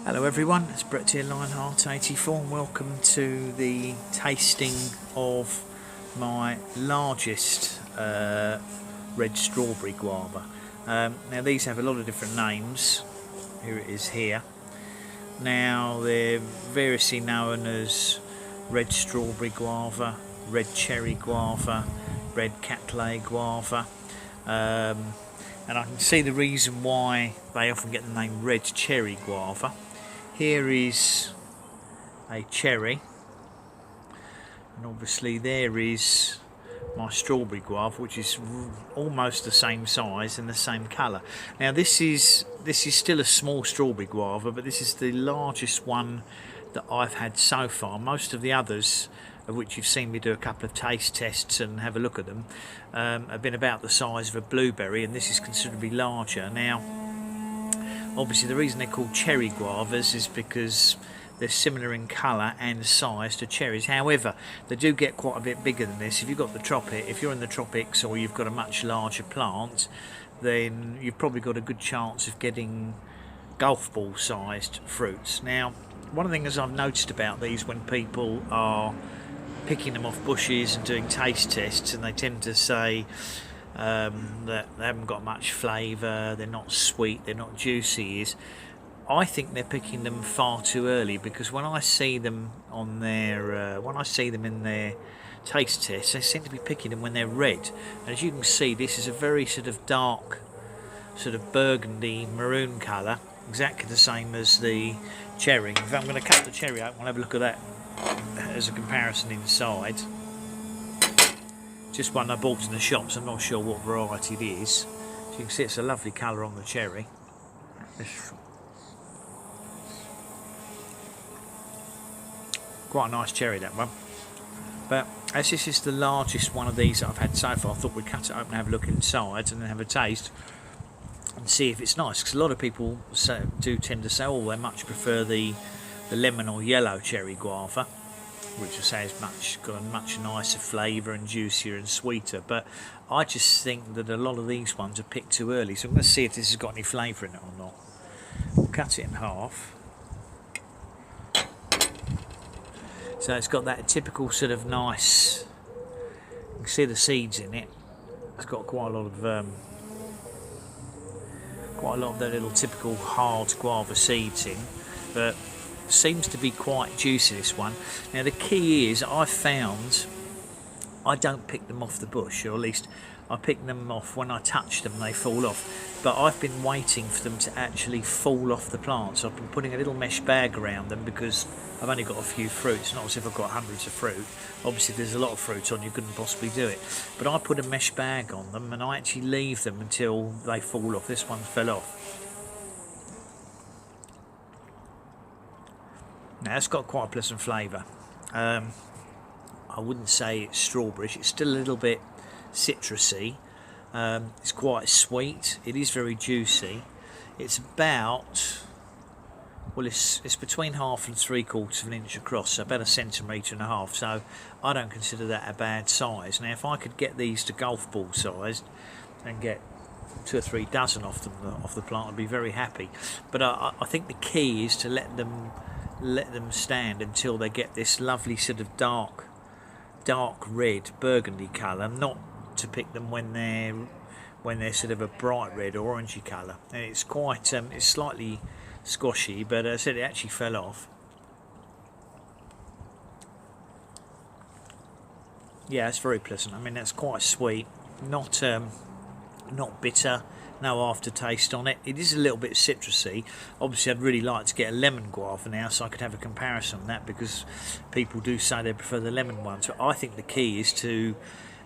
Hello everyone, it's Brett here, Lionheart84, and welcome to the tasting of my largest red strawberry guava. Now these have a lot of different names. Here it is here. Now they're variously known as red strawberry guava, red cherry guava, red Cattleya guava. And I can see the reason why they often get the name red cherry guava. Here is a cherry, and obviously there is my strawberry guava, which is almost the same size and the same colour. Now this is still a small strawberry guava, but this is the largest one that I've had so far. Most of the others, of which you've seen me do a couple of taste tests and have a look at them, have been about the size of a blueberry, and this is considerably larger. Now obviously the reason they're called cherry guavas is because they're similar in colour and size to cherries. However, they do get quite a bit bigger than this. If you're in the tropics, or you've got a much larger plant, then you've probably got a good chance of getting golf ball sized fruits. Now, one of the things I've noticed about these, when people are picking them off bushes and doing taste tests, and they tend to say that they haven't got much flavour, they're not sweet, they're not juicy, is I think they're picking them far too early, because when I see them on their in their taste tests, they seem to be picking them when they're red. And as you can see, this is a very sort of dark, sort of burgundy maroon colour, exactly the same as the cherry. In fact, I'm going to cut the cherry out and we'll have a look at that as a comparison inside. Just one I bought in the shops, I'm not sure what variety it is. So you can see it's a lovely colour on the cherry. Quite a nice cherry, that one. But as this is the largest one of these that I've had so far, I thought we'd cut it open and have a look inside and then have a taste and see if it's nice, because a lot of people do tend to say, oh, they much prefer the lemon or yellow cherry guava, which I say is got a much nicer flavour and juicier and sweeter. But I just think that a lot of these ones are picked too early, so I'm going to see if this has got any flavour in it or not. We'll cut it in half. So it's got that typical sort of nice, you can see the seeds in it. It's got quite a lot of the little typical hard guava seeds in, but seems to be quite juicy, this one. Now the key is, I've found I don't pick them off the bush, or at least I pick them off when I touch them, they fall off. But I've been waiting for them to actually fall off the plant, so I've been putting a little mesh bag around them, because I've only got a few fruits, not as if I've got hundreds of fruit. Obviously if there's a lot of fruit on, you couldn't possibly do it. But I put a mesh bag on them and I actually leave them until they fall off. This one fell off. Now it's got quite a pleasant flavour. I wouldn't say it's strawberry, it's still a little bit citrusy. It's quite sweet, it is very juicy. It's about, well, it's between 1/2 and 3/4 of an inch across, so about 1.5 centimetres. So I don't consider that a bad size. Now if I could get these to golf ball sized and get 2 or 3 dozen off the plant, I'd be very happy. But I think the key is to let them stand until they get this lovely sort of dark red burgundy colour, not to pick them when they're sort of a bright red or orangey colour. And it's quite it's slightly squashy, but as I said, it actually fell off. Yeah, it's very pleasant. I mean, that's quite sweet, not bitter, no aftertaste on it. It is a little bit citrusy. Obviously I'd really like to get a lemon guava now, so I could have a comparison on that, because people do say they prefer the lemon one. So I think the key is to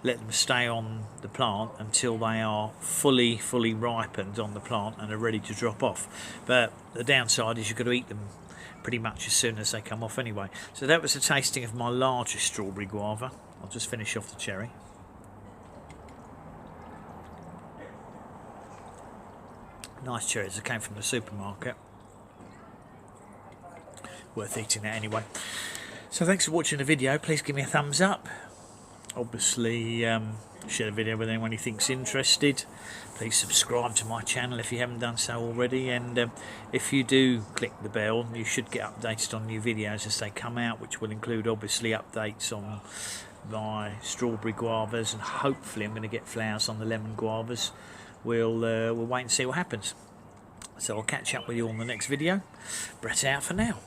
let them stay on the plant until they are fully ripened on the plant and are ready to drop off. But the downside is you've got to eat them pretty much as soon as they come off anyway. So that was a tasting of my largest strawberry guava. I'll just finish off the cherry. Nice cherries that came from the supermarket. Worth eating that anyway. So thanks for watching the video. Please give me a thumbs up. Obviously share the video with anyone you think's interested. Please subscribe to my channel if you haven't done so already, and if you do click the bell, you should get updated on new videos as they come out, which will include obviously updates on my strawberry guavas, and hopefully I'm going to get flowers on the lemon guavas. We'll wait and see what happens. So I'll catch up with you on the next video. Brett out for now.